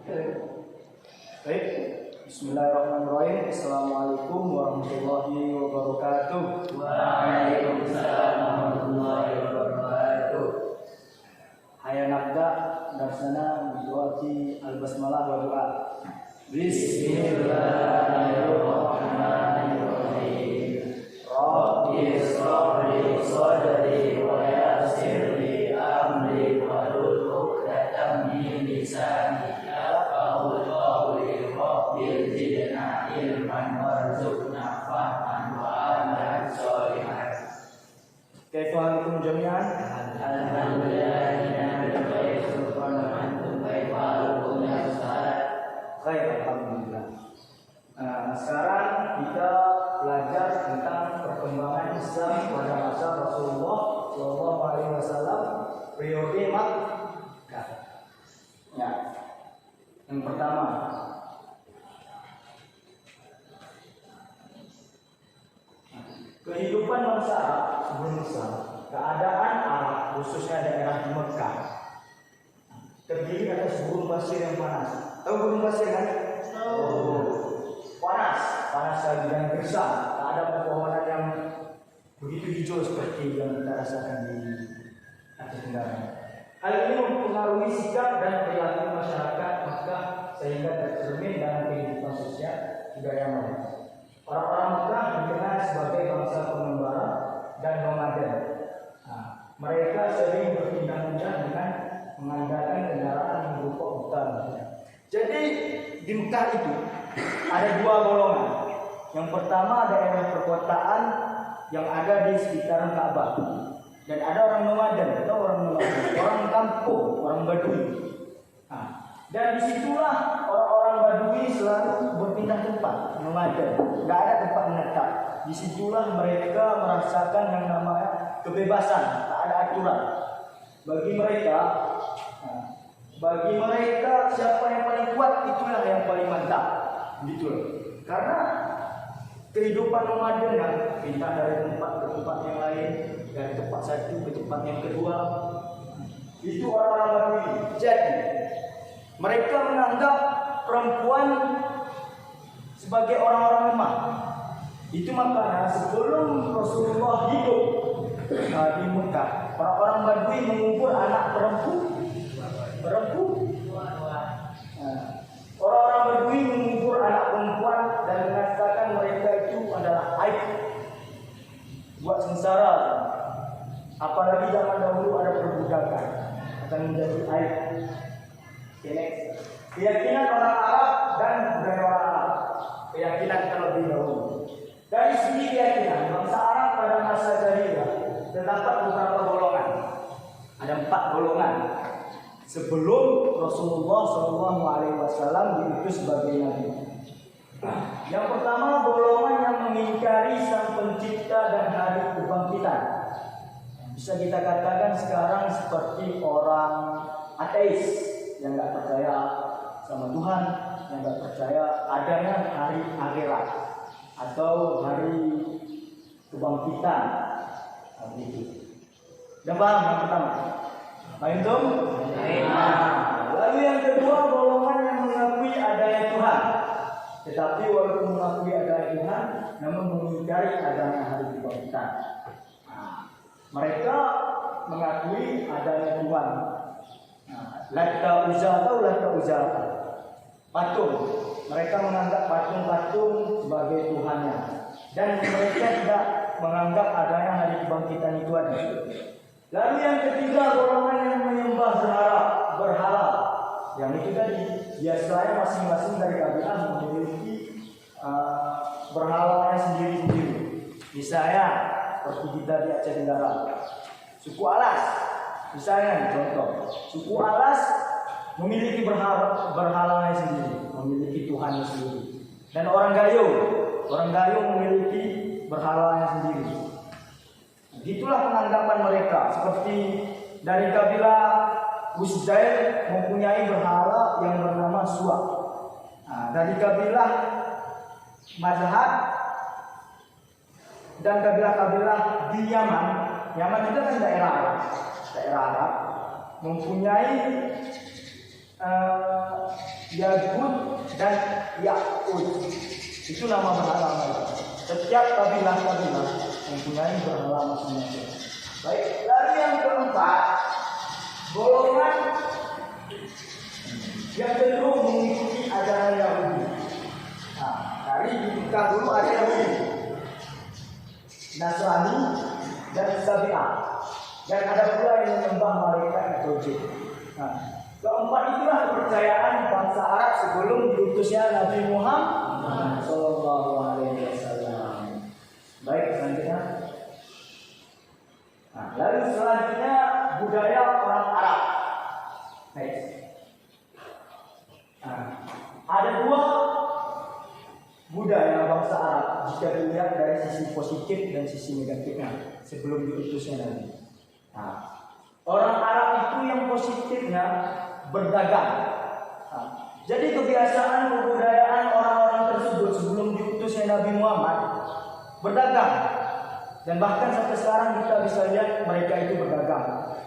Baik, bismillahirrahmanirrahim. Assalamualaikum warahmatullahi wabarakatuh. Waalaikumsalam warahmatullahi wabarakatuh. Hayya nabda darsana biduati al-basmalah wa doa. Bismillahirrahmanirrahim. Rabbi shrah li sadri wa yassir li amri wahlul 'uqdatam min lisani yafqahu qawli. Rabbi zidna ilman warzuqna fahman wa amalan sholihan. Kaifa halukum jami'an? Alhamdulillah inna billahi subhanahu wa ta'ala kaifa halukum ya ustaz. Baik, alhamdulillah. Sekarang kita belajar tentang perkembangan Islam pada masa Rasulullah SAW periode Makkah. Ya. Yang pertama, kehidupan bangsa Arab sebelum Islam, keadaan Arab khususnya daerah di Mekah terdiri atas gurun pasir yang panas. Tahu gurun pasir kan? Panas lagi dan gersang. Tak ada pepohonan yang begitu hijau seperti yang kita rasakan di Aceh Tenggara. Hal ini mempengaruhi sikap dan perilaku masyarakat Mekah sehingga tercermin dalam kehidupan sosial budaya mereka. Orang-orang Mekah dikenal sebagai bangsa pengembara dan nomaden. Mereka sering berpindah-pindah dengan mengandalkan kendaraan yang berupa unta. Jadi di Mekah itu ada dua golongan. Yang pertama daerah perkotaan yang ada di sekitaran Ka'bah, dan ada orang nomaden atau orang kampung, orang Badui. Dan disitulah orang-orang Badui selalu berpindah tempat, nomaden, nggak ada tempat menetap. Disitulah mereka merasakan yang namanya kebebasan, tak ada aturan. Bagi mereka siapa yang paling kuat itulah yang paling mantap, gitu loh. Karena kehidupan nomaden yang pindah dari tempat ke tempat yang lain, dari tempat satu ke tempat yang kedua, itu orang-orang Badui. Jadi mereka menganggap perempuan sebagai orang-orang lemah. Itu makanya sebelum Rasulullah hidup di Mekah, orang-orang Badui mengubur anak perempuan. Orang-orang Badui mengubur anak perempuan dan mengatakan mereka itu adalah aib, buat sengsara. Apalagi zaman dahulu ada perbudakan, akan menjadi aib. Keyakinan orang Arab dan budaya orang Arab, keyakinan terlebih dahulu. Dari segi keyakinan bangsa Arab pada masa jahiliyah terdapat beberapa golongan. Ada 4 golongan sebelum Rasulullah SAW diutus sebagai nabi. Yang pertama, golongan yang mengingkari sang pencipta dan hari kebangkitan. Bisa kita katakan sekarang seperti orang ateis yang tidak percaya sama Tuhan, yang tidak percaya adanya hari akhirat atau hari kebangkitan. Itu. Dan paham yang pertama? Paham itu? Lalu yang kedua, golongan yang mengakui adanya Tuhan, tetapi walaupun mengakui adanya Tuhan, namun mengingkari adanya hari kebangkitan. Mereka mengakui adanya Tuhan. Lata Uzza atau Lata Uzza, patung. Mereka menganggap patung-patung sebagai Tuhannya, dan mereka tidak menganggap adanya hari kebangkitan itu ada. Lalu yang ketiga, golongan yang menyembah berhala. Yang itu tadi, biasanya masing-masing dari kabilah memiliki berhalanya sendiri-sendiri. Misalnya seperti kita di Aceh Tenggara, suku Alas. Misalnya contoh, suku Alas memiliki berhalanya sendiri, memiliki Tuhannya sendiri. Dan orang Gayo memiliki berhalanya sendiri. Itulah penganggapan mereka. Seperti dari kabilah Uzzair mempunyai berhala yang bernama Suwa. Dari kabilah Mazhab dan kabilah-kabilah di Yaman itu kan daerah Arab mempunyai Yagut dan Yakut. Itu nama berhala mereka. Setiap kabilah-kabilah mempunyai berhala masing-masing. Baik, lalu yang keempat, golongan yang cenderung mengikuti ajaran Yahudi. Nah, dari Mekah dulu ada Yahudi, Nasrani, dan Sabi'ah. Dan ada pula yang menyembah malaikat Tauhid. Nah, keempat itulah kepercayaan bangsa Arab sebelum diutusnya Nabi Muhammad Sallallahu Alaihi Wasallam. Baik, selanjutnya. Nah, lalu selanjutnya budaya orang Arab. Next. Nah, ada dua budaya bangsa Arab jika dilihat dari sisi positif dan sisi negatifnya sebelum diutusnya Nabi. Nah, orang Arab itu yang positifnya berdagang. Nah, jadi kebiasaan kebudayaan orang-orang tersebut sebelum diutusnya Nabi Muhammad berdagang. Dan bahkan sampai sekarang kita bisa lihat mereka itu berdagang.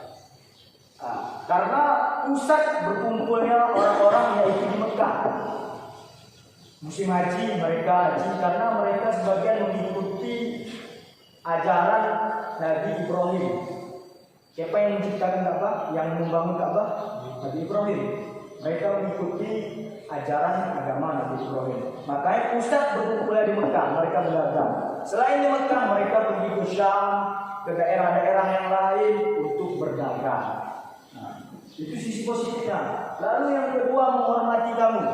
Nah, karena pusat berkumpulnya orang-orang yaitu di Mekah. Musim haji mereka haji karena mereka sebagian mengikuti ajaran Nabi Ibrahim. Siapa yang menciptakan Ka'bah? Yang membangun Ka'bah? Nabi Ibrahim. Mereka mengikuti ajaran agama Nabi Ibrahim. Makanya pusat berkumpulnya di Mekah, mereka berdagang. Selain di Mekah, mereka pergi ke Syam, ke daerah-daerah yang lain untuk berdagang. Nah, itu sisi positifnya. Lalu yang kedua, menghormati tamu.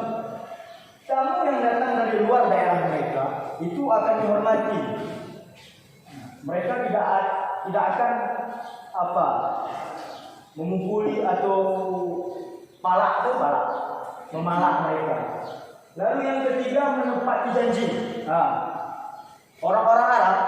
Tamu yang datang dari luar daerah mereka itu akan dihormati. Mereka tidak akan memukuli atau memalak mereka. Lalu yang ketiga, menepati janji. Nah, orang-orang Arab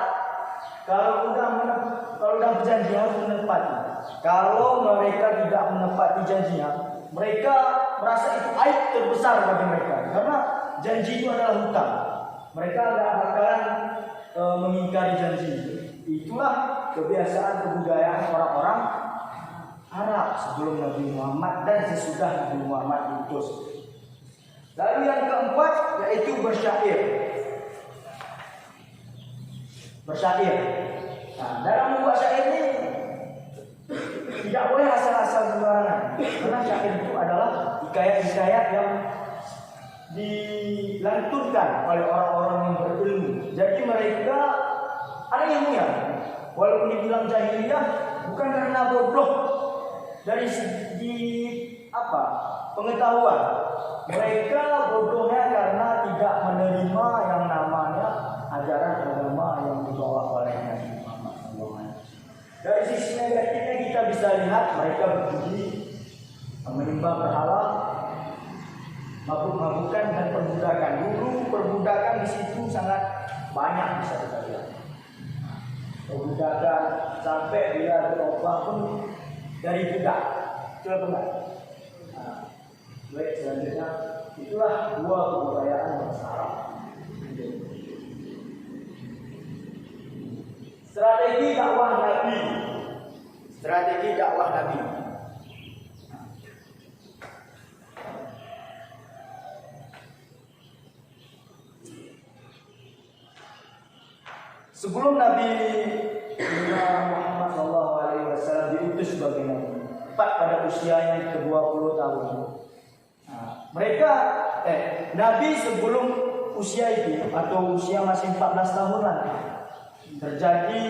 kalau udah berjanji harus menepati. Kalau mereka tidak menepati janjinya, mereka merasa itu aib terbesar bagi mereka. Karena janji itu adalah hutang. Mereka tidak bakalan mengingkari janji. Itulah kebiasaan kebudayaan orang-orang Arab sebelum Nabi Muhammad dan sesudah Nabi Muhammad diutus. Lalu yang keempat yaitu bersyair. Bersyair. Nah, dalam membuat syair ini tidak boleh asal-asal sembarangan. Karena syair itu adalah hikayat-hikayat yang dilantunkan oleh orang-orang yang berilmu. Jadi mereka ada ilmunya. Walaupun dibilang jahiliyah bukan karena bodoh dari segi pengetahuan. Mereka bodohnya karena tidak menerima yang namanya ajaran agama yang dibawa oleh Nabi Muhammad SAW. Dari sisi negatifnya kita bisa lihat mereka berjudi, menyembah berhala, mabuk-mabukan dan perbudakan. Dulu perbudakan di situ sangat banyak bisa kita lihat. Perbudakan sampai bila berubah pun dari budak. Betul enggak? Nah, baik, selanjutnya itulah dua kebudayaan bangsa Arab. Strategi dakwah Nabi. Strategi dakwah Nabi. Sebelum Nabi Muhammad SAW diutus sebagai Nabi, tepat pada usianya ke-20 tahun. Nah, Nabi sebelum usia itu atau usia masih 14 tahunan terjadi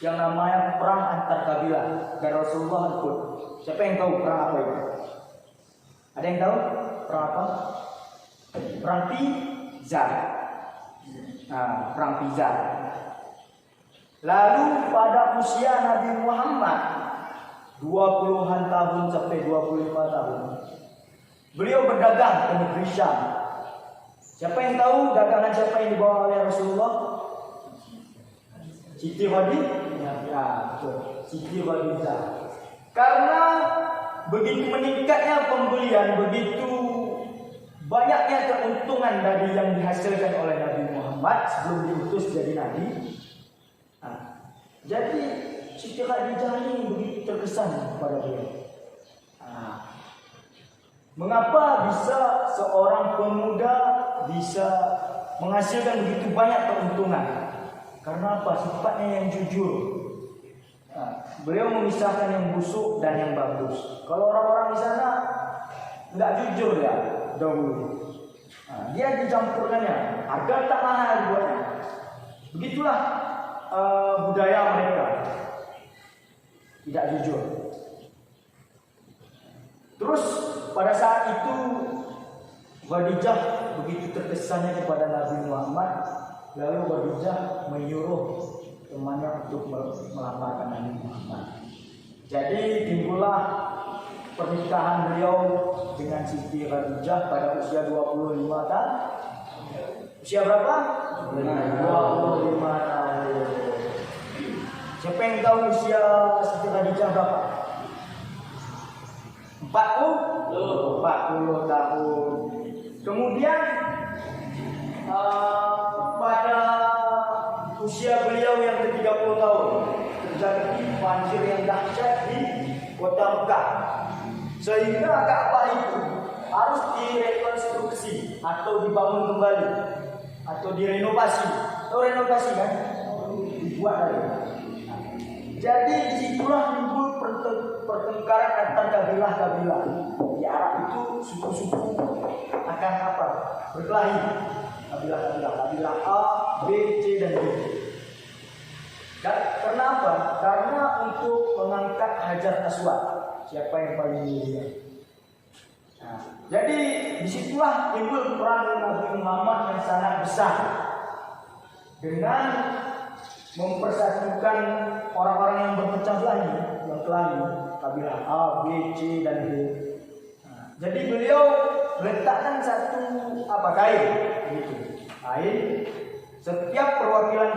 yang namanya perang antar kabilah dan Rasulullah ikut. Siapa yang tahu perang apa itu? Ada yang tahu perang apa? Perang Pizar. Nah, perang Pizar. Lalu pada usia Nabi Muhammad 20-an tahun sampai 25 tahun, beliau berdagang ke negeri Syam. Siapa yang tahu dagangan siapa yang dibawa oleh Rasulullah? Siti Khadijah. Ya, betul. Siti Khadijah. Karena begitu meningkatnya pembelian, begitu banyaknya keuntungan dari yang dihasilkan oleh Nabi Muhammad sebelum diutus jadi nabi. Nah, jadi Siti Khadijah ini begitu terkesan kepada beliau. Nah, Mengapa bisa seorang pemuda bisa menghasilkan begitu banyak keuntungan? Karena apa? Sifatnya yang jujur. Nah, beliau memisahkan yang busuk dan yang bagus. Kalau orang-orang di sana nggak jujur ya dahulu. Nah, dia dicampurkannya, harga tak mahal buatnya. Begitulah budaya mereka, tidak jujur. Terus pada saat itu Khadijah begitu terkesannya kepada Nabi Muhammad, lalu Khadijah menyuruh temannya untuk melamarkan Nabi Muhammad. Jadi timbullah pernikahan beliau dengan Siti Khadijah pada usia 25 tahun. Usia berapa? 25 tahun. Siapa yang tahu usia Siti Khadijah berapa? 40 tahun. Kemudian pada usia beliau yang ke-30 tahun terjadi banjir yang dahsyat di kota Mekah, sehingga Ka'bah itu harus direkonstruksi atau dibangun kembali atau direnovasi. Atau renovasi kan? Dibuat lagi. Jadi disitulah timbul pertengkaran antar kabilah-kabilah. Di Arab itu suku-suku akan apa? Berkelahi. Kabilah A, B, C dan D. Dan karena apa? Karena untuk mengangkat Hajar Aswad, siapa yang paling mulia. Nah, jadi disitulah timbul peran Nabi Muhammad yang sangat besar dengan mempersatukan orang-orang yang berpecah belah, yang kelahi, kabilah A, B, C dan D. Nah, jadi beliau letakkan satu kain, gitu. Kain. Setiap perwakilan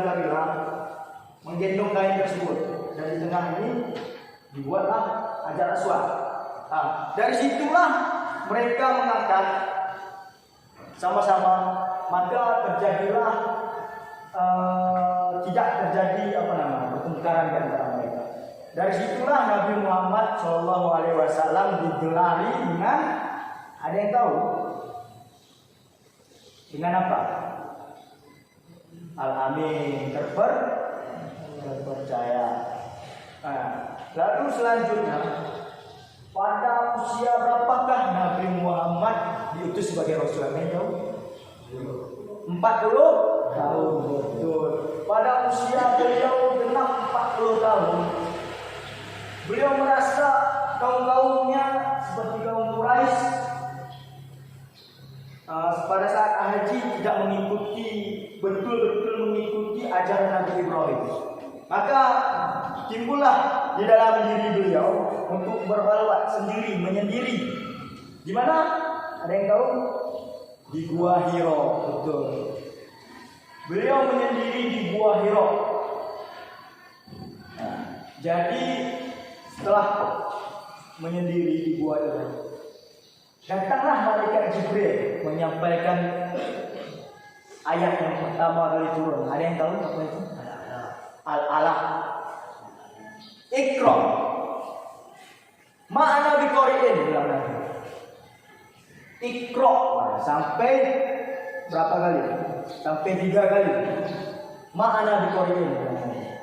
kabilah menggendong kain tersebut, dan di tengah ini dibuatlah Hajar Aswad. Nah, dari situlah mereka mengangkat sama-sama, maka terjadilah tidak terjadi pertengkaran di antara mereka. Dari situlah Nabi Muhammad SAW digelari dengan, ada yang tahu? Dengan apa? Al-Amin, terpercaya. Nah, lalu selanjutnya, pada usia berapakah Nabi Muhammad diutus sebagai Rasul? Ada yang tahu? 40 tahun, betul. Pada usia beliau genap 40 tahun, beliau merasa kaum-kaumnya seperti kaum Quraisy pada saat haji tidak betul-betul mengikuti ajaran Nabi Ibrahim. Maka timbullah di dalam diri beliau untuk berkhalwat sendiri, menyendiri. Di mana? Ada yang tahu? Di Gua Hiro, betul. Beliau menyendiri di Gua Hiro. Nah, jadi setelah menyendiri di Gua Hiro, datanglah malaikat Jibril menyampaikan ayat yang pertama kali turun. Ada yang tahu apa itu? Al-Alaq. Iqra. Ma'ana biqari'in, bilang Nabi. Iqra. Sampai berapa kali? Sampai 3 kali. Ma'ana biqari'in,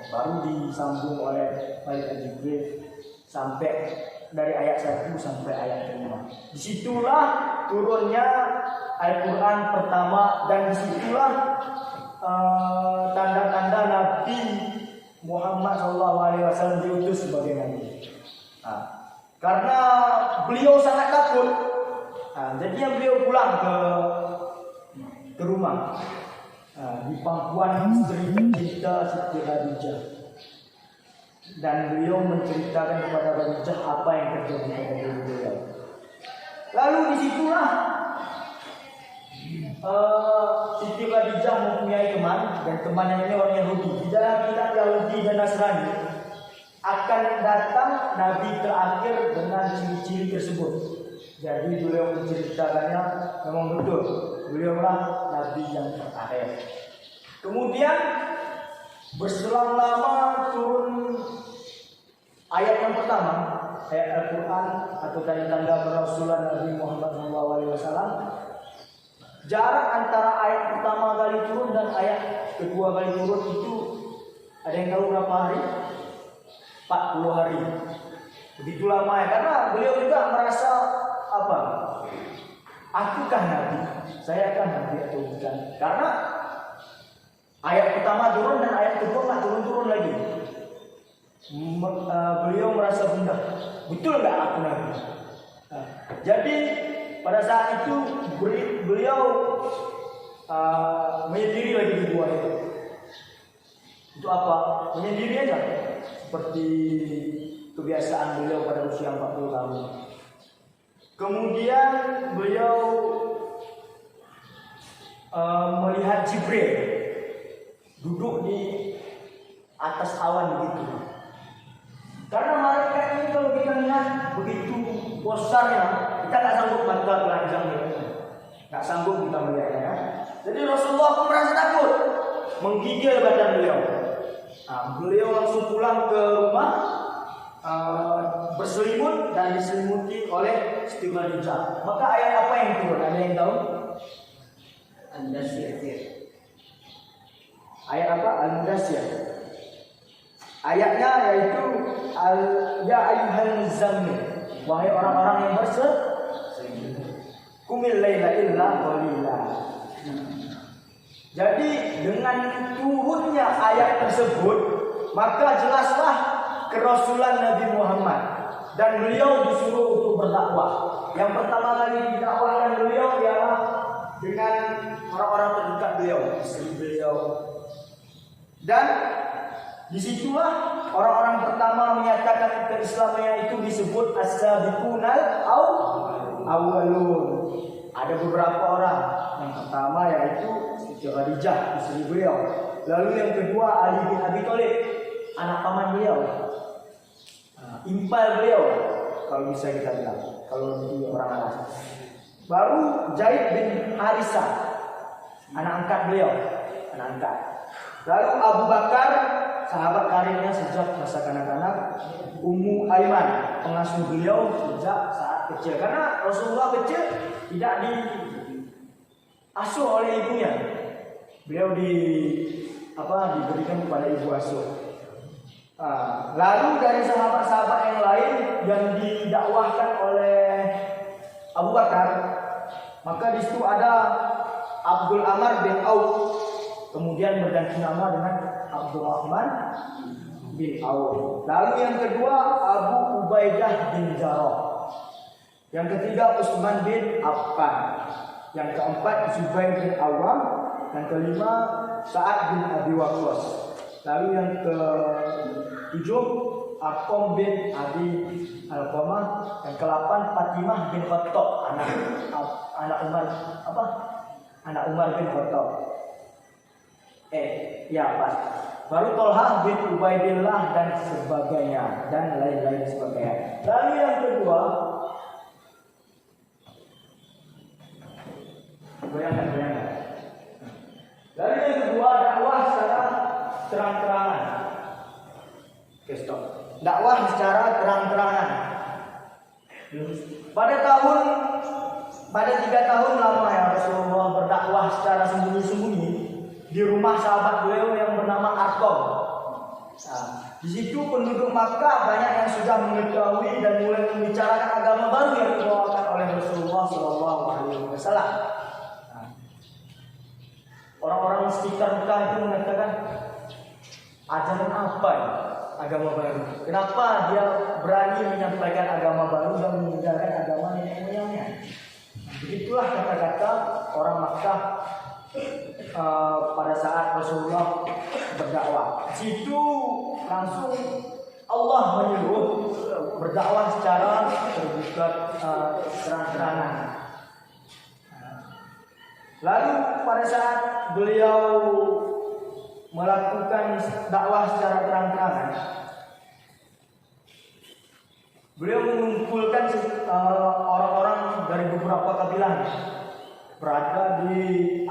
baru disambung oleh malaikat Jibril sampai dari ayat 1 sampai ayat 5. Disitulah turunnya Al-Quran pertama, dan disitulah tanda-tanda Nabi Muhammad SAW diutus sebagai Nabi. Nah, karena beliau sangat takut, jadinya beliau pulang ke rumah, di pangkuan istri tercinta Siti Khadijah. Dan beliau menceritakan kepada Khadijah apa yang terjadi pada diri beliau. Lalu disitulah Siti Khadijah mempunyai teman, dan temannya ini orang Yahudi. Di dalam kitab Yahudi dan Nasrani akan datang Nabi terakhir dengan ciri-ciri tersebut. Jadi beliau menceritakannya memang betul. Beliaulah Nabi yang terakhir. Kemudian berselang lama turun ayat yang pertama, ayat Al-Quran atau tanda-tanda kerasulan Nabi Muhammad SAW, jarak antara ayat pertama kali turun dan ayat kedua kali turun itu ada yang tahu berapa hari? 40 hari. Begitu lama ya, karena beliau juga merasa apa? Akukah Nabi? Saya kan Nabi atau bukan? Karena ayat pertama turun dan ayat kedua nggak turun-turun lagi. Beliau merasa bunda, betul nggak aku Nabi? Jadi pada saat itu beliau menyendiri lagi di gua itu. Itu apa? Menyendiri aja, seperti kebiasaan beliau pada usia 40 tahun. Kemudian beliau melihat Jibril duduk di atas awan begitu. Karena malaikat ini kalau kita lihat begitu besarnya, kita nggak sanggup mata telanjang gitu. Nggak sanggup kita melihatnya. Jadi Rasulullah pun merasa takut, menggigil badan beliau. Beliau langsung pulang ke rumah, berselimut dan diselimuti oleh Siti Khadijah. Maka ayat apa yang turun? Ada yang tahu? Al-Mudaththir. Ayat apa? Al-Mudaththir. Ayatnya yaitu ya ayyuhal muzammil, wahai orang-orang yang qumil laila illa qalila. Jadi dengan turunnya ayat tersebut, maka jelaslah kerasulan Nabi Muhammad dan beliau disuruh untuk berdakwah. Yang pertama kali didakwahkan beliau ialah dengan orang-orang terdekat beliau, istri beliau. Dan disitulah orang-orang pertama menyatakan keislamannya itu disebut as-sabiqunal awwalun. Ada beberapa orang. Yang pertama yaitu Siti Khadijah, istri beliau. Lalu yang kedua Ali bin Abi Thalib, anak paman beliau, impal beliau, kalau bisa kita bilang, kalau di orang Arab. Baru Zaid bin Harisah, anak angkat beliau, anak angkat. Lalu Abu Bakar, sahabat karibnya sejak masa kanak-kanak. Ummu Aiman, pengasuh beliau sejak saat kecil. Karena Rasulullah kecil tidak diasuh oleh ibunya. Beliau diberikan kepada ibu asuh. Lalu dari sahabat-sahabat yang lain yang didakwahkan oleh Abu Bakar, maka di situ ada Abdul Amr bin Auf, kemudian berganti nama dengan Abdurrahman bin Auf. Lalu yang kedua Abu Ubaidah bin Jarrah. Yang ketiga Utsman bin Affan. Yang keempat Zubair bin Awam. Yang kelima Sa'ad bin Abi Waqqas. Lalu yang ketujuh Aqam bin Abi Al-Qamah. Yang ke-8 Fatimah bin Khattab, anak Umar bin Khattab. Pas. Baru Tolhah bin Ubaidillah dan sebagainya dan lain-lain sebagainya. Lalu yang kedua, bayangkan. Lalu yang kedua dakwah secara terang-terangan. Dakwah secara terang-terangan. Pada 3 tahun lama ya Rasulullah berdakwah secara sembunyi-sembunyi di rumah sahabat beliau yang bernama Arqam. Di situ penduduk Makkah banyak yang sudah mengetahui dan mulai membicarakan agama baru yang dibawakan oleh Rasulullah SAW. Orang-orang sekitar Makkah itu mengatakan, ajaran apa ya? Agama baru. Kenapa dia berani menyampaikan agama baru dan meninggalkan agama nenek moyangnya? Begitulah kata-kata orang Makkah pada saat Rasulullah berdakwah. Situ langsung Allah menyuruh berdakwah secara terbuka, terang-terangan. Lalu pada saat beliau melakukan dakwah secara terang-terangan, beliau mengumpulkan orang-orang dari beberapa kabilah berada di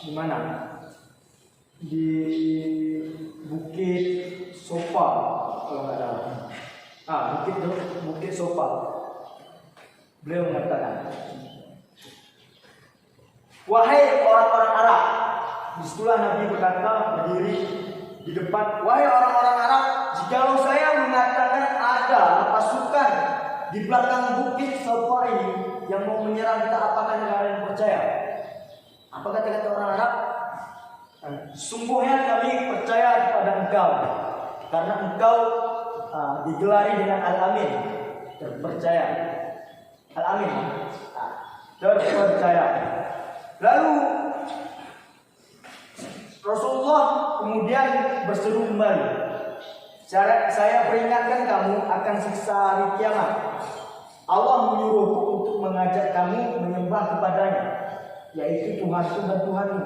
mana? Di Bukit Sofa kalau nggak salah. Bukit Sofa. Beliau mengatakan, wahai orang-orang Arab. Disitulah Nabi berkata berdiri di depan, wahai orang-orang Arab, jikalau saya mengatakan ada pasukan di belakang bukit Sofa ini yang mau menyerang kita, apakah kalian percaya? Apa kata orang Arab? Sungguhnya kami percaya kepada engkau, karena engkau digelari dengan Al-Amin, terpercaya. Al-Amin, terpercaya. Lalu Rasulullah kemudian berseru kembali, saya peringatkan kamu akan siksa hari kiamat. Allah menyuruhku untuk mengajak kamu menyembah kepadanya, yaitu Tuhanku dan Tuhanmu,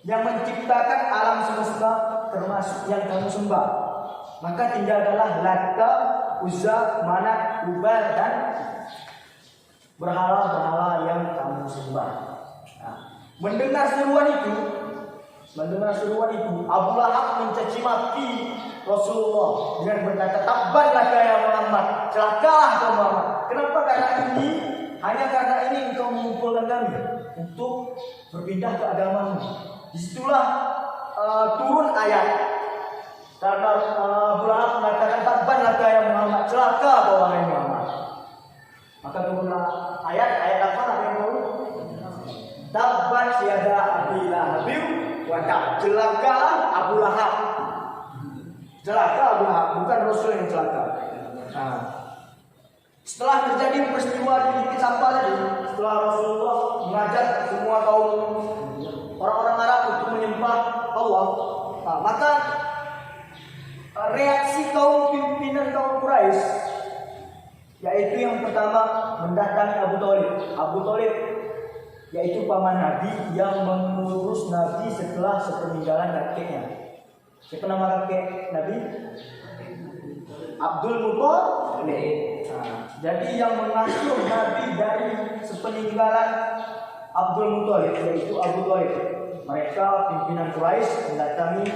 yang menciptakan alam semesta termasuk yang kamu sembah. Maka tinggalkanlah Lata, Uzza, Manat, Hubal dan berhala-berhala yang kamu sembah. Mendengar seruan itu, Abu Lahab mencaci maki Rasulullah dengan berkata, "Tabbanlah ya Muhammad, celakalah kau Muhammad. Kenapa? Hanya karena ini engkau mengumpulkan kami untuk berpindah ke agamamu." Disitulah turun ayat. Karena Abu Lahab mengatakan, "Tabbanlah ya Muhammad, celaka kau wahai Muhammad." Maka turunlah ayat apa yang baru? Tabbat yada Abi Lahab wa tab. Celaka Abu Lahab. Celaka Abu Lahab, bukan Rasul yang celaka. Setelah terjadi peristiwa di Bukit Safa tadi, setelah Rasulullah mengajak semua kaum orang-orang Arab untuk menyembah Allah, maka reaksi kaum pimpinan kaum Quraisy, yaitu yang pertama mendatangi Abu Thalib. Abu Thalib yaitu paman Nabi yang mengurus Nabi setelah sepeninggalan kakeknya. Siapa nama kakek Nabi? Abdul Muthalib. Jadi yang mengasuh Nabi dari sepeninggalan Abdul Muthalib yaitu Abu Thalib. Mereka pimpinan Quraisy mendatangi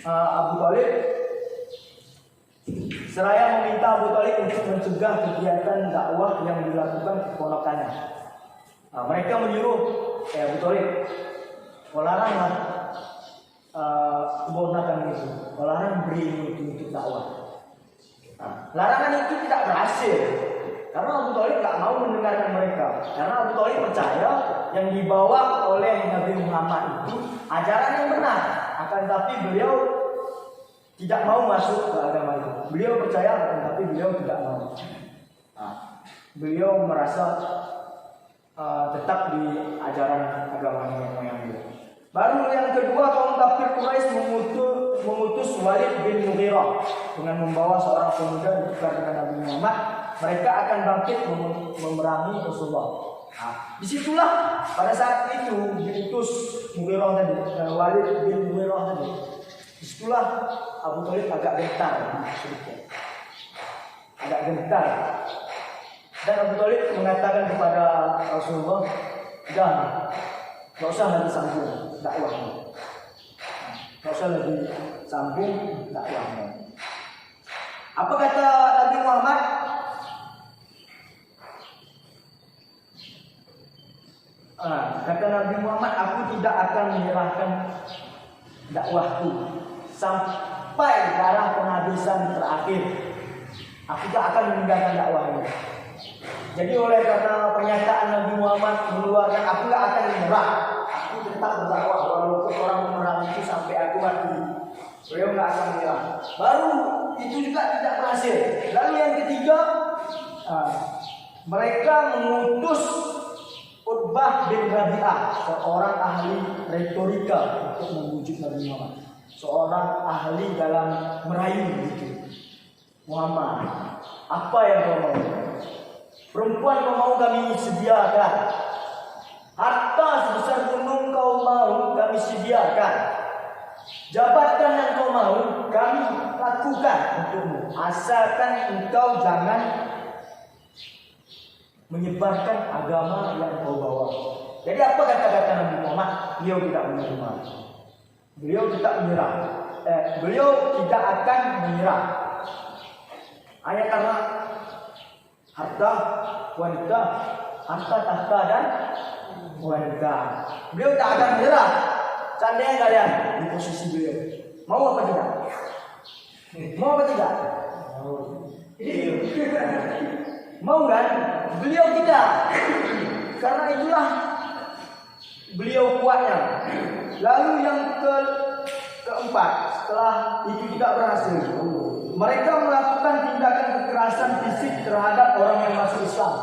Abu Thalib seraya meminta Abu Thalib untuk mencegah kegiatan dakwah yang dilakukan keponakannya. Mereka menyuruh Abu Thalib, laranglah keponakan itu, larang beri itu untuk dakwah. Larangan itu tidak berhasil karena Abu Thalib tak mau mendengarkan mereka. Karena Abu Thalib percaya yang dibawa oleh Nabi Muhammad itu ajaran yang benar, akan tetapi beliau tidak mau masuk ke agama itu. Beliau percaya, akan tetapi beliau tidak mau. Beliau merasa tetap di ajaran agama nenek moyang dia. Baru yang kedua, kaum kafir Quraisy mengutus Walid bin Mughirah dengan membawa seorang pemuda ditukar dengan Nabi Muhammad. Mereka akan bangkit memerangi Rasulullah. Disitulah pada saat itu diutus Mughirah tadi, Walid bin Mughirah tadi. Disitulah Abu Thalib agak gentar sedikit. Dan Abu Thalib mengatakan kepada Rasulullah, "Jangan, nggak usah lagi sambung dakwahmu. Apa kata Nabi Muhammad? Kata Nabi Muhammad, "Aku tidak akan menyerahkan dakwahku sampai darah penghabisan terakhir. Aku tidak akan meninggalkan dakwah ini." Jadi oleh karena pernyataan Nabi Muhammad mengeluarkan, "Aku tidak akan menyerah, aku tetap berdakwah walaupun orang menyerang itu sampai aku mati." Beliau tidak akan menyerah. Baru itu juga tidak berhasil. Lalu yang ketiga, mereka mengutus Utbah bin Rabi'ah, seorang ahli retorika untuk membujuk Nabi Muhammad. Seorang ahli dalam merayu gitu. "Muhammad, apa yang kau mau? Perempuan kau mau kami sediakan. Harta sebesar gunung kau mau kami sediakan. Jabatan yang kau mau kami lakukan untukmu. Asalkan engkau jangan menyebarkan agama yang kau bawa." Jadi apa kata-kata Nabi Muhammad? Beliau tidak menerima. Beliau tidak menyerah. Beliau tidak akan menyerah. Hanya karena harta, wanita, harta, tahta dan wanita. Beliau tak akan menyerah. Seandainya kalian di posisi beliau, mau apa tidak? Mau apa tidak? Mau kan? Beliau tidak. Karena itulah beliau kuatnya. Lalu yang keempat, setelah itu tidak berhasil, mereka melakukan tindakan kekerasan fisik terhadap orang yang masuk Islam,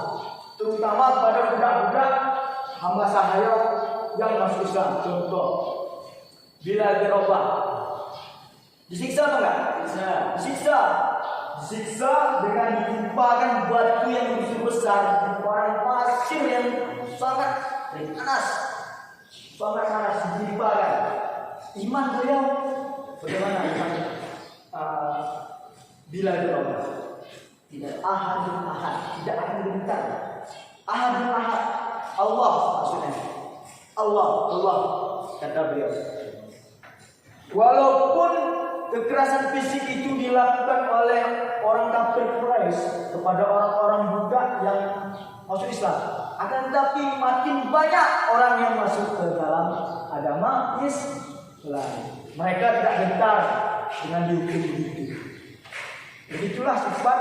terutama pada budak-budak hamba sahaya yang masuk Islam. Contoh, Bilal bin Rabah disiksa apa enggak? Disiksa dengan ditimpakan batu yang begitu besar, ditimpakan pasir yang sangat panas, ditimpakan. Iman beliau bagaimana iman Bilal bin Rabah? Tidak ahad, tidak akan gentar. Ahad, Allah maksudnya. Allah kata beliau. Walaupun kekerasan fisik itu dilakukan oleh orang kafir Quraisy kepada orang-orang budak yang masuk Islam, akan tetapi makin banyak orang yang masuk ke dalam agama Islam. Mereka tidak gentar dengan dihukum begitu. Begitulah sifat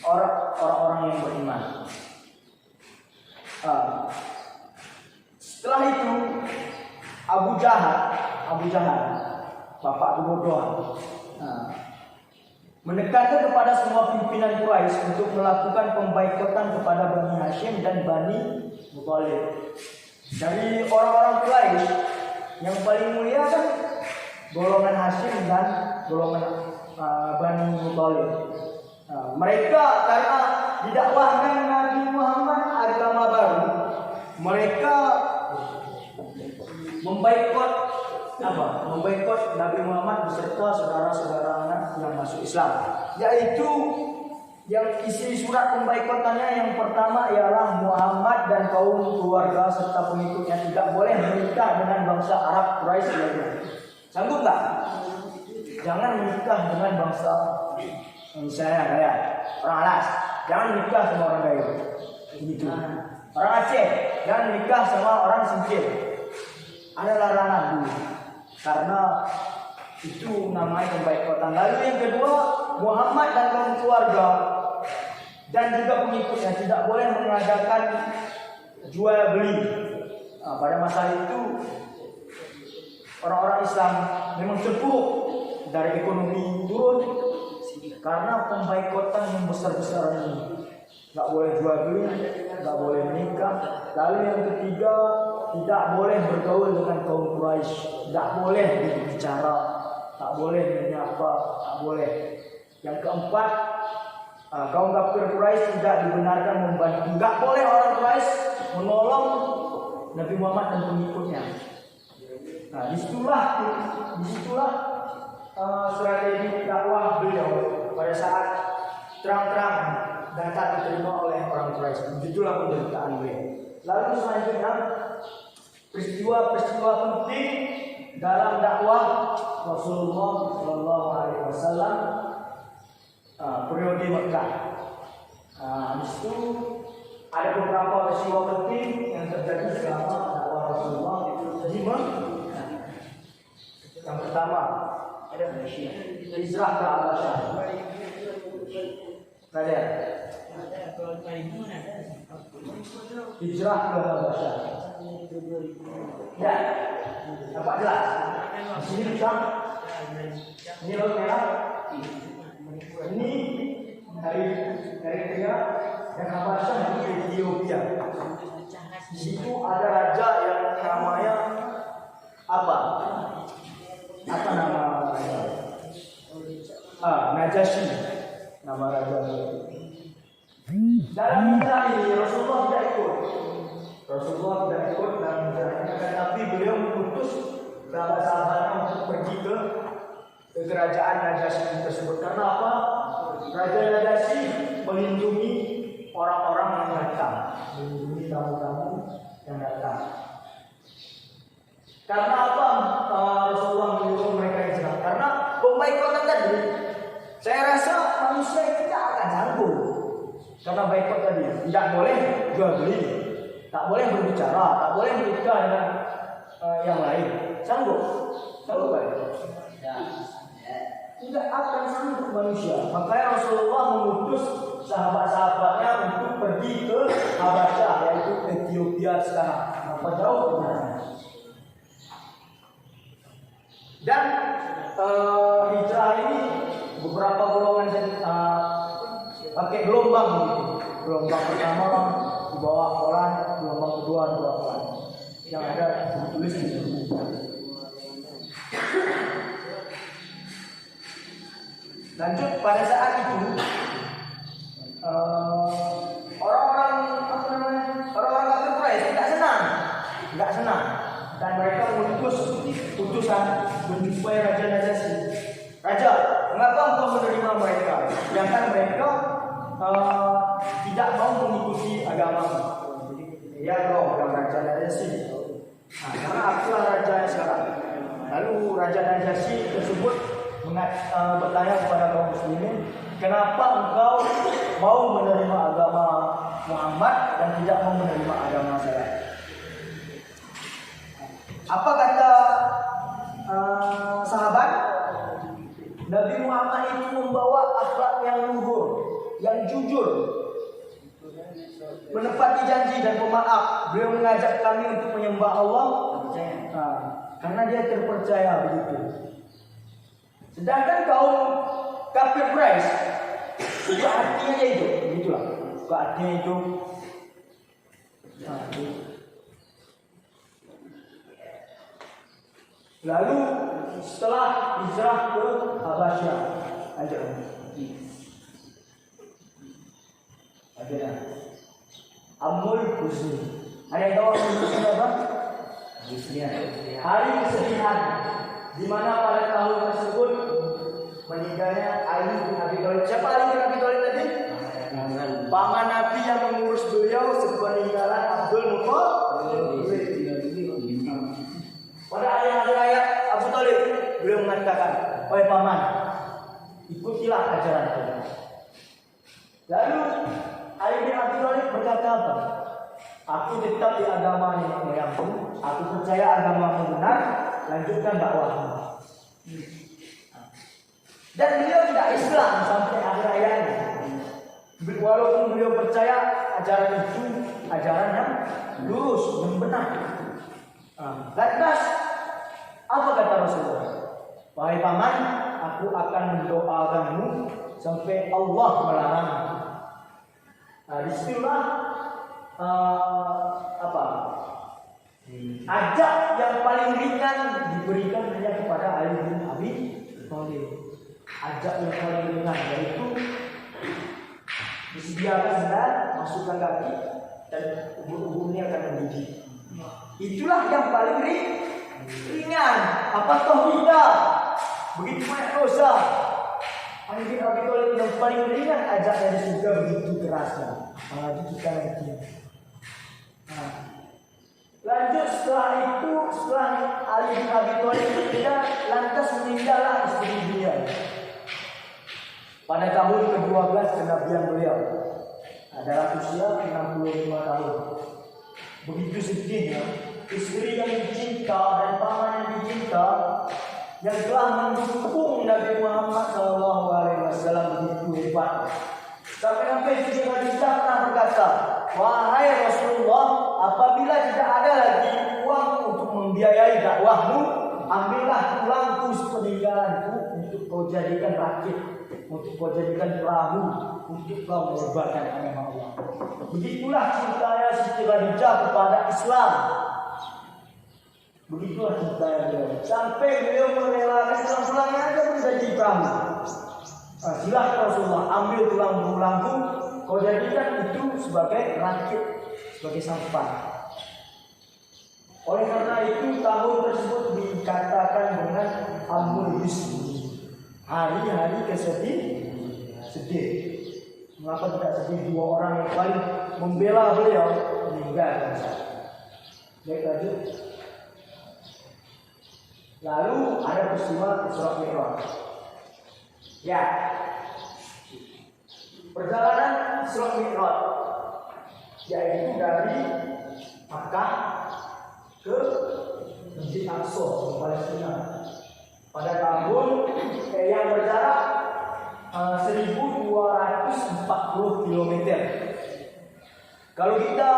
orang-orang yang beriman. Setelah itu Abu Jahal, bapak kebodohan, mendekatkan kepada semua pimpinan Quraisy untuk melakukan pembaikotan kepada Bani Hashim dan Bani Muthalib. Dari orang-orang Quraisy yang paling mulia kan golongan Hashim dan golongan Bani Muthalib. Mereka karena didakwahkan Nabi Muhammad agama baru, mereka memboikot Nabi Muhammad beserta saudara-saudaranya yang masuk Islam. Yaitu yang isi surat pemboikotannya yang pertama ialah Muhammad dan kaum keluarga serta pengikutnya tidak boleh menikah dengan bangsa Arab Quraisy lainnya. Sanggup tak? Jangan menikah dengan bangsa misalnya kayak orang Alas, jangan menikah sama orang Gayo. Begitu. Orang Aceh, jangan menikah sama orang Singkil. Ada larangan dulu. Karena itu namanya pemboikotan. Lalu yang kedua, Muhammad dan kaum keluarga dan juga pengikutnya tidak boleh mengadakan jual beli. Pada masa itu orang-orang Islam memang terpuruk, dari ekonomi turun karena pemboikotan yang besar-besaran ini. Tidak boleh jual beli, tidak boleh menikah. Lalu yang ketiga, tidak boleh bergaul dengan kaum Quraisy, tidak boleh berbicara, tak boleh menyapa, tak boleh. Yang keempat, kaum kafir Quraisy tidak dibenarkan membantu. Tidak boleh orang Quraisy menolong Nabi Muhammad dan pengikutnya. Nah, disitulah strategi dakwah beliau pada saat terang-terang dan tak diterima oleh orang Quraisy. Begitulah penderitaan beliau. Lalu selanjutnya peristiwa-peristiwa penting dalam dakwah Rasulullah SAW periode Mekah. Di situ ada beberapa peristiwa penting yang terjadi selama dakwah Rasulullah di Mekah. Yang pertama, hijrah ke Habasyah. Kalian hijrah ke Habasyah. Ya, nampak jelas. Di sini Syam, ini Laut Merah, ini dari Eritrea dan Habasyah itu Ethiopia. Di situ ada raja yang namanya apa? Apa nama raja? Najasyi, nama raja itu. Dalam hijrah ini Rasulullah tidak ikut dalam hijrahnya, tetapi beliau mengutus sahabat-sahabatnya untuk pergi ke kerajaan Najasyi tersebut. Karena apa? Raja Najasyi melindungi orang-orang yang datang, melindungi tamu-tamu yang datang. Karena apa Rasulullah menyuruh mereka hijrah? Karena pemboikotan tadi, saya rasa manusia itu tidak akan sanggup. Karena boikot tadi, tidak boleh jual beli, tak boleh berbicara, tak boleh menikah dengan yang lain. Sanggup? Sanggup kan? Tidak akan sanggup manusia. Makanya Rasulullah mengutus sahabat-sahabatnya untuk pergi ke Habasyah, yaitu Ethiopia sekarang. Apa jauh sebenarnya? Dan hijrah ini beberapa golongan pakai gelombang gitu. Gelombang pertama di bawah Poland, gelombang kedua di bawah Poland. Yang ada ditulis di buku. Lanjut pada saat itu orang-orang kafir Quraisy tidak senang, dan mereka mengutus utusan menjumpai Raja Najasyi. Raja, mengapa engkau menerima mereka? Sedangkan mereka tidak mau mengikuti agama. Ya bro, yang Raja Najasyi. Karena akulah raja sekarang. Lalu Raja Najasyi tersebut bertanya kepada kaum muslimin, kenapa engkau mau menerima agama Muhammad dan tidak mau menerima agama saya? Apa kata sahabat? Nabi Muhammad itu membawa akhlak yang luhur, yang jujur, menepati janji dan pemaaf. Beliau mengajak kami untuk menyembah Allah karena dia terpercaya begitu. Sedangkan kaum kafir Quraisy suka hatinya itu, begitulah. Suka hatinya itu. Lalu setelah hijrah ke Habasyah, ada Amul Husni. Ada yang tahu Amul Husni apa? Hari kesedihan, di mana pada tahun tersebut meninggalnya Ali bin Abi Thalib. Siapa Ali bin Abi Thalib tadi? Paman Nabi yang mengurus beliau sepeninggalan Abdul Muthalib. Pada ayat-ayat Abu Thalib, beliau mengatakan, "Wahai paman, ikutilah ajaranku." Lalu Ali bin Abi Thalib berkata apa? Aku tetap di agama nenek moyangku, aku percaya agamamu benar, lanjutkan dakwahmu. Dan beliau tidak Islam sampai akhir hayatnya. Walaupun beliau percaya ajaran itu ajaran yang lurus, yang benar. Lantas apa kata Rasulullah? Wahai paman, aku akan mendoakanmu sampai Allah melarangmu. Disitulah ajak yang paling ringan diberikan hanya kepada Ali bin Abi Thalib. Ajak yang paling ringan yaitu disediakan sendal, masukkan kaki, dan ubur-uburnya akan mendidih. Itulah yang paling ringan. Apa tauhidah? Begitu banyak dosa. Ali bin Abi Thalib yang paling ringan ajak dari surga begitu kerasnya. Apalagi kita nanti. Lanjut setelah itu, setelah Ali bin Abi Thalib meninggal, lantas meninggallah istri dia. Pada tahun ke-12 kenabian beliau adalah usia 65 tahun. Begitu sedihnya istri yang dicinta dan paman yang dicinta, yang telah mendukung Nabi Muhammad SAW begitu hebat. Sampai Siti Khadijah pernah berkata, "Wahai Rasulullah, apabila tidak ada lagi uang untuk membiayai dakwahmu, ambillah tulangku sepeninggalanku untuk kau jadikan rakit, untuk kau jadikan perahu, untuk kau menyebarkan agama Allah." Begitulah cintanya Siti Khadijah kepada Islam. Begitulah cintanya beliau. Sampai beliau merelakan tulang-tulangnya aja menjadi perahu. Silahkan Rasulullah, ambil tulang belulangku, kau jadikan itu sebagai rakit, sebagai sampan. Oleh karena itu tahun tersebut dikatakan dengan Amul Husni, hari-hari sedih. Mengapa tidak sedih? Dua orang yang paling membela beliau meninggal. Baik, lanjut. Lalu ada peristiwa Isra Mi'raj. Ya, perjalanan Isra Mi'raj yaitu dari Makkah ke Masjid Aqsa di Palestina pada tahun yang berjarak 1240 km. Kalau kita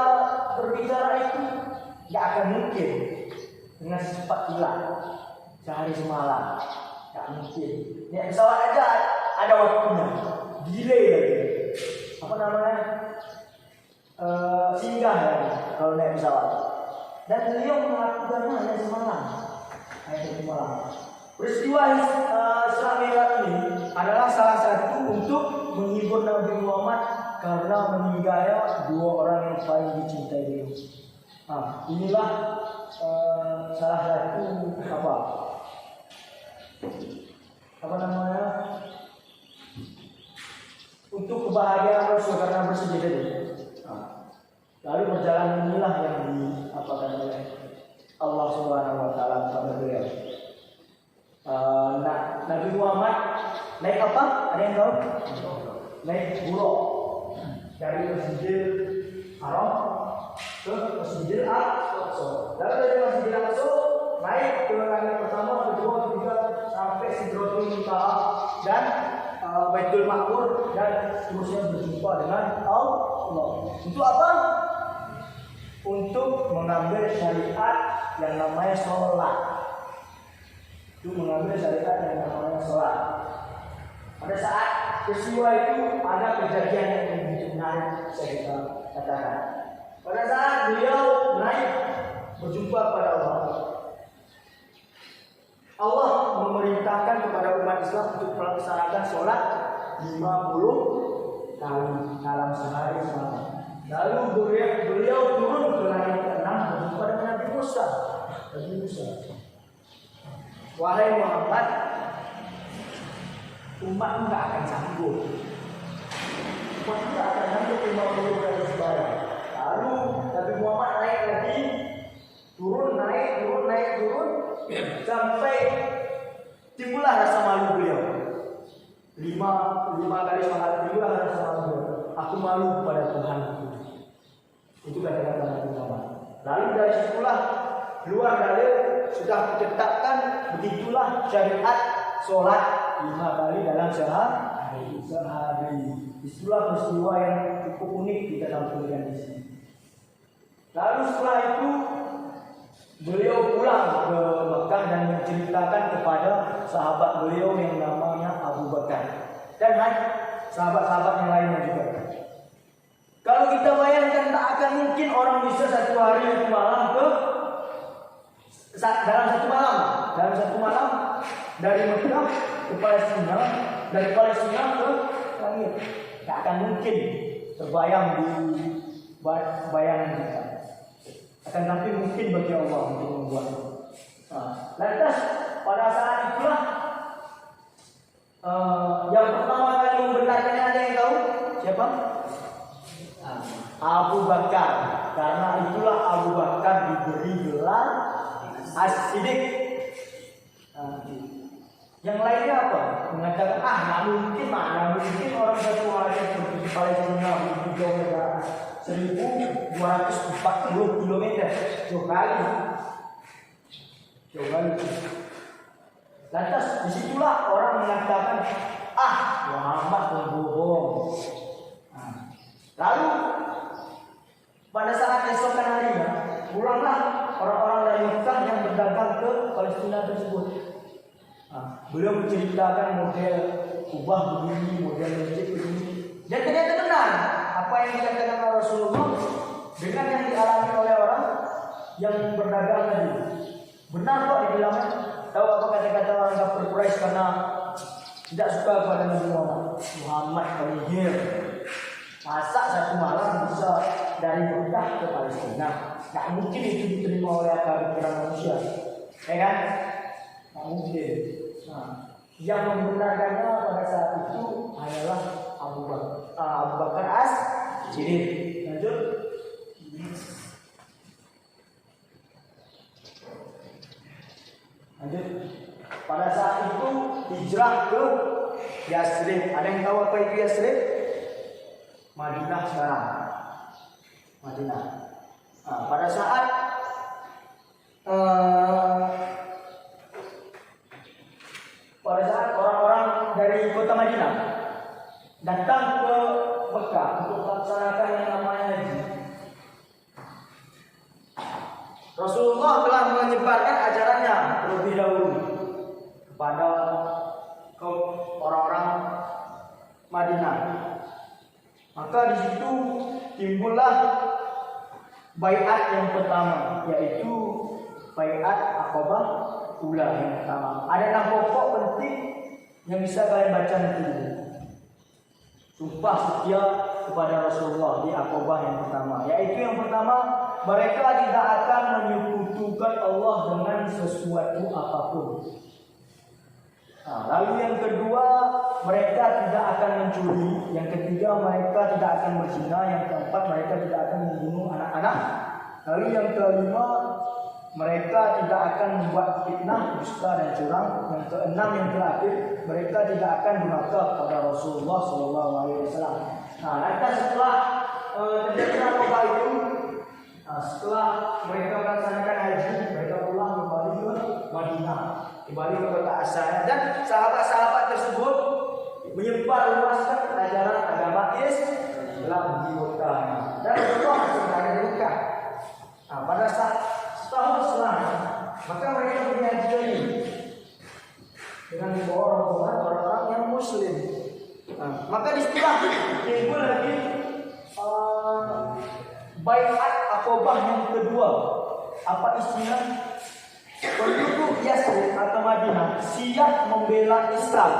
berbicara itu nggak akan mungkin dengan secepat kilat sehari semalam, nggak mungkin. Ya, pesawat aja ada waktunya, delay lagi. Apa namanya? Singgah ya kalau naik pesawat. Dan beliau melakukannya hanya semalam. Peristiwa Isra Mi'raj ini adalah salah satu untuk menghibur Nabi Muhammad karena meninggalnya dua orang yang paling dicintai beliau. Nah, inilah salah satu apa namanya untuk kebahagiaan Rasul karena bersedia tadi. Lalu perjalanan inilah yang diapakan oleh Allah Subhanahu wa taala kepada beliau. Nabi Muhammad naik apa? Ada yang tahu? Naik buruk dari Masjidil Haram ke Masjidil Aqsa. Lalu dari Masjidil Aqsa naik ke langit pertama, kedua, ketiga sampai Sidratul Muntaha dan Baitul Ma'mur dan seterusnya berjumpa dengan Allah. Untuk apa? Untuk mengambil syariat yang namanya sholat. Untuk mengambil syariat yang namanya sholat. Pada saat peristiwa itu ada kejadian yang begitu menarik, saya bisa katakan. Pada saat beliau naik berjumpa pada Allah memerintahkan kepada umat Islam untuk melaksanakan sholat 50 kali dalam sehari semalam. Lalu beliau turun ke langit ke-6 berjumpa dengan Nabi Musa. Wahai Muhammad, umat tidak akan sanggup. Umat tidak akan sanggup 50 kali sembahyang. Lalu Nabi Muhammad naik lagi, turun sampai timbullah rasa malu beliau. Lima kali sholat timbullah rasa malu beliau. Aku malu kepada Tuhan. Itu kata-kata Nabi Muhammad. Lalu dari situlah keluar dari sudah ditetapkan begitulah syariat sholat 5 kali dalam sehari. Itulah peristiwa yang cukup unik kita tampilkan di sini. Lalu setelah itu beliau pulang ke Mekah dan menceritakan kepada sahabat beliau yang namanya Abu Bakar dan sahabat-sahabat yang lainnya juga. Kalau kita bayangkan tak akan mungkin orang bisa satu hari satu malam dalam satu malam dari Mekah ke Palestina, dari Palestina ke langit. Tak akan mungkin terbayang di bayangan kita. Akan tapi mungkin bagi Allah untuk membuatnya. Lantas pada saat itulah yang pertama kali membenarkannya ada yang tahu? Siapa? Abu Bakar. Karena itulah Abu Bakar diberi gelar As-Siddiq. Yang lainnya apa? Mengatakan nggak mungkin orang satu hari pergi ke Palestina jauh negara 1240 km jauh kali. Lantas disitulah orang mengatakan Muhammad berbohong. Lalu pada saat esokan harinya pulanglah orang-orang dari Mekah yang berdagang ke Palestina tersebut. Beliau menceritakan model kubah begini, model masjid begini, dan ternyata benar apa yang dikatakan Rasulullah dengan yang dialami oleh orang yang berdagang tadi. Benar kok dibilangnya. Tahu apa kata-kata orang kafir Quraisy karena tidak suka kepada Nabi Muhammad penyihir. Masa satu malam bisa dari Mekah ke Palestina? Nggak mungkin itu diterima oleh akal pikiran manusia, ya kan? Nggak mungkin. Yang membenarkannya pada saat itu adalah Abu Bakar As-Siddiq. Lanjut. Pada saat itu hijrah ke Yasrib. Ada yang tahu apa itu Yasrib? Madinah sekarang. Madinah. Nah, pada saat orang-orang dari kota Madinah datang ke Mekah untuk melaksanakan yang namanya haji, Rasulullah telah menyebarkan ajarannya terlebih dahulu kepada orang-orang Madinah. Maka di situ timbullah baiat yang pertama, yaitu baiat Aqabah Ula yang pertama. Ada 6 pokok penting yang bisa kalian baca nanti. Sumpah setia kepada Rasulullah di Aqabah yang pertama, yaitu yang pertama, mereka tidak akan menyekutukan Allah dengan sesuatu apapun. Nah, lalu yang kedua, mereka tidak akan mencuri. Yang ketiga, mereka tidak akan berzina. Yang keempat, mereka tidak akan membunuh anak-anak. Lalu yang kelima, mereka tidak akan membuat fitnah, dusta dan curang. Yang keenam, yang terakhir, mereka tidak akan durhaka kepada Rasulullah SAW. Nah, nanti setelah terjadi apa itu, setelah mereka melaksanakan haji, mereka pulang kembali ke Madinah, kembali ke kota asalnya, dan sahabat-sahabat tersebut menyebar luaskan ajaran agama Islam di Mekah. Dan Rasulullah sudah ada di Mekah. Nah, pada saat setahun setelah, maka mereka berjanji lagi dengan membawa rombongan orang-orang yang Muslim. Nah, maka disitulah timbul lagi baiat Aqabah yang kedua. Apa istilah? Penduduk Yasrib atau Madinah siap membela Islam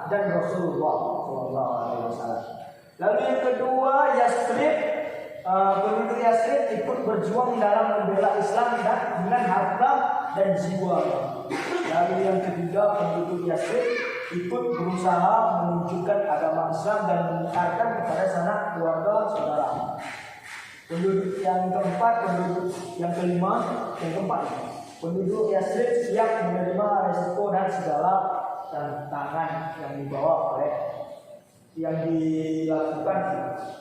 dan Rasulullah SAW. Lalu yang kedua, penduduk Yasrib ikut berjuang dalam membela Islam dengan harta dan jiwa. Lalu yang ketiga, penduduk Yasrib ikut berusaha menunjukkan agama Islam dan menyebarkan kepada sanak keluarga saudara. Penduduk yang keempat, penduduk yang kelima, yang keempat, penduduk Yasrib siap menerima resiko dan segala tantangan yang dilakukan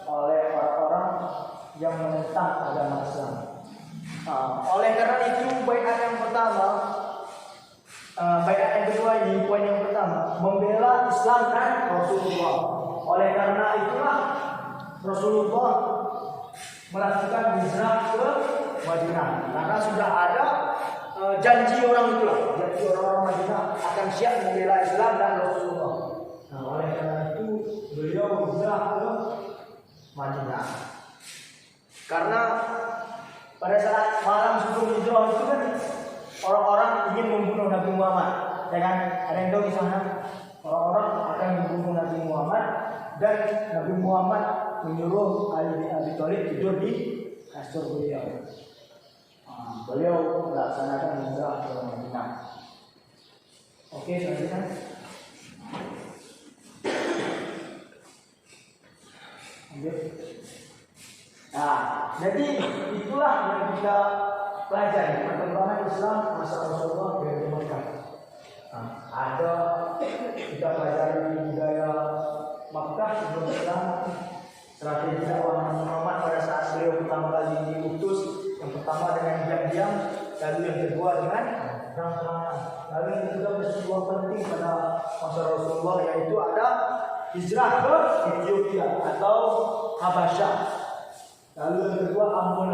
oleh orang-orang yang menentang agama Islam. Oleh karena itu, baiat yang pertama, baiat yang kedua ini, poin yang pertama, membela Islam dan Rasulullah. Oleh karena itulah Rasulullah melakukan hijrah ke Madinah, karena sudah ada janji orang Madinah akan siap membela Islam dan Rasulullah. Nah, oleh karena itu beliau hijrah ke Madinah. Karena pada saat malam sebelum hijrah itu kan orang-orang ingin membunuh Nabi Muhammad, ya kan? Ada yang tahu di sana? Orang-orang akan membunuh Nabi Muhammad, dan Nabi Muhammad menyuruh Ali bin Abi Thalib tidur di kasur beliau. Beliau melaksanakan hijrah ke Madinah. Oke, selanjutnya. Nah, jadi itulah yang kita pelajari perkembangan Islam masa Rasulullah dari Mekah. Ada kita pelajari budaya Mekah sebelum Islam, strategi dakwah Nabi Muhammad pada saat beliau pertama kali diutus, yang pertama dengan diam-diam, lalu yang kedua dengan terang-terangan. Lalu yang ketiga peristiwa penting pada masa Rasulullah, yaitu ada hijrah ke Ethiopia atau Habasyah. Lalu yang kedua Amul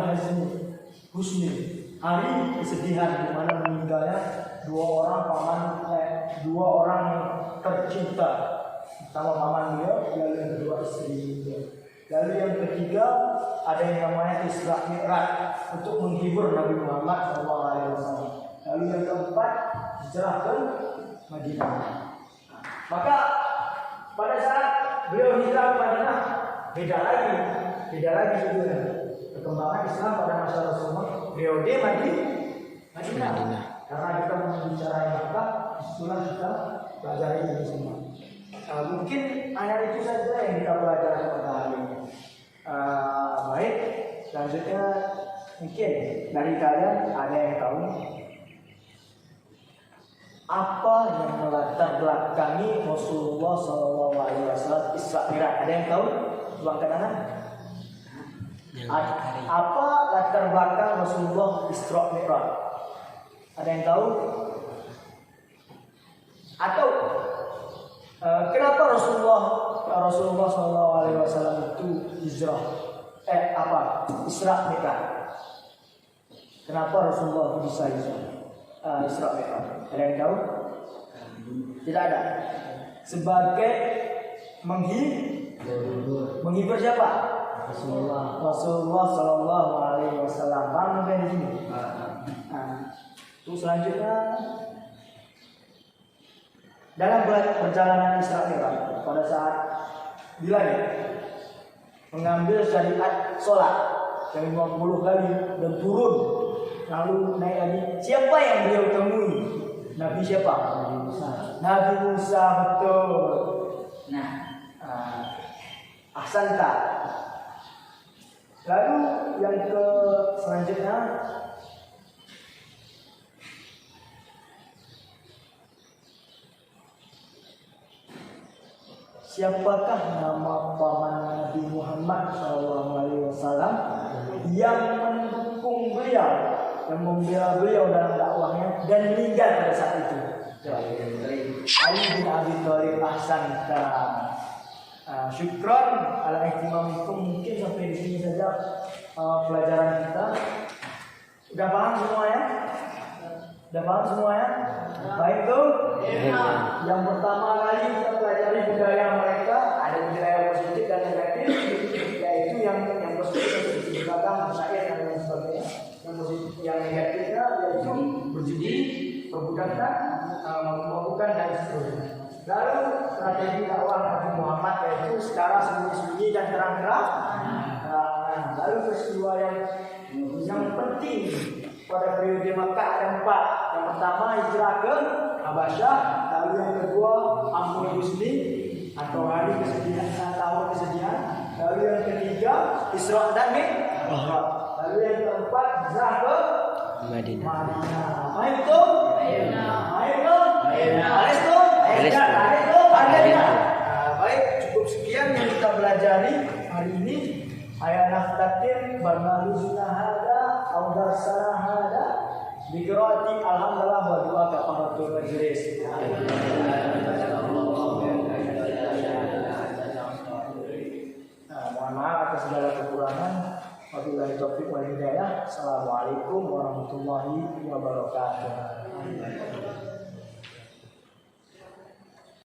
Husni, hari kesedihan di mana meninggalnya dua orang yang tercinta, pertama paman beliau, lalu yang kedua istri beliau. Lalu yang ketiga ada yang namanya Isra Mi'raj untuk menghibur Nabi Muhammad SAW. Lalu yang keempat hijrah ke Madinah. Maka pada saat beliau hijrah ke Madinah, beda lagi juga perkembangan Islam pada masa Rasulullah. Beliau di Madinah. Karena kita membicarakan Mekah, itulah kita pelajari ini semua. Mungkin hanya itu saja yang kita pelajari pada hari ini. Baik, selanjutnya mungkin dari kalian ada yang tahu? Apa yang melatar belakangi Rasulullah SAW Isra Mi'raj? Ada yang tahu? Buang kenangan. Apa latar belakang Rasulullah Isra Mi'raj? Ada yang tahu? Atau kenapa Rasulullah SAW itu Isra Mi'raj? Kenapa Rasulullah bisa Isra Mi'raj? Ada yang tahu? Tidak ada. Sebagai menghibur siapa? Rasulullah Sallallahu Alaihi Wasallam. Paham di sini? Terus selanjutnya dalam perjalanan Isra Mi'raj pada saat Bilal mengambil syariat sholat yang 50 kali dan turun lalu naik lagi. Siapa yang beliau temui? Nabi siapa? Nabi Musa, betul. Nah, ahsanta. Lalu yang ke selanjutnya siapakah nama paman Nabi Muhammad SAW yang mendukung beliau, yang membela beliau dalam dakwahnya dan meninggal pada saat itu? Ali bin Abi Thalib. Ahsanta. Syukron ala ihtimamikum. Mungkin sampai di sini saja pelajaran kita. Udah paham semuanya? Baik tuh. Yang pertama kali kita pelajari budaya mereka, ada budaya positif dan negatif, yaitu yang positif di belakang syair dan lain sebagainya. Yang positif, yang negatifnya yaitu berjudi, perbudakan, memabukkan dan seterusnya. Lalu strategi dakwah Nabi Muhammad yaitu secara sembunyi-sembunyi dan terang-terang. Lalu peristiwa yang penting pada periode Makkah ada 4. Yang pertama hijrah ke Habasyah, lalu yang kedua Amul Muslim atau hari kesedihan, tahun kesedihan, lalu yang ketiga Isra dan Mi'raj, lalu yang keempat hijrah ke Madinah. Ayo tuh. Baik, cukup sekian yang kita pelajari hari ini. Ayat naftatir barnamizna hada au darsana hada biqiraati alhamdulillah wa doa kafaratul majlis. Mohon maaf atas segala kekurangan. Wabillahi taufiq wal hidayah. Assalamualaikum warahmatullahi wabarakatuh.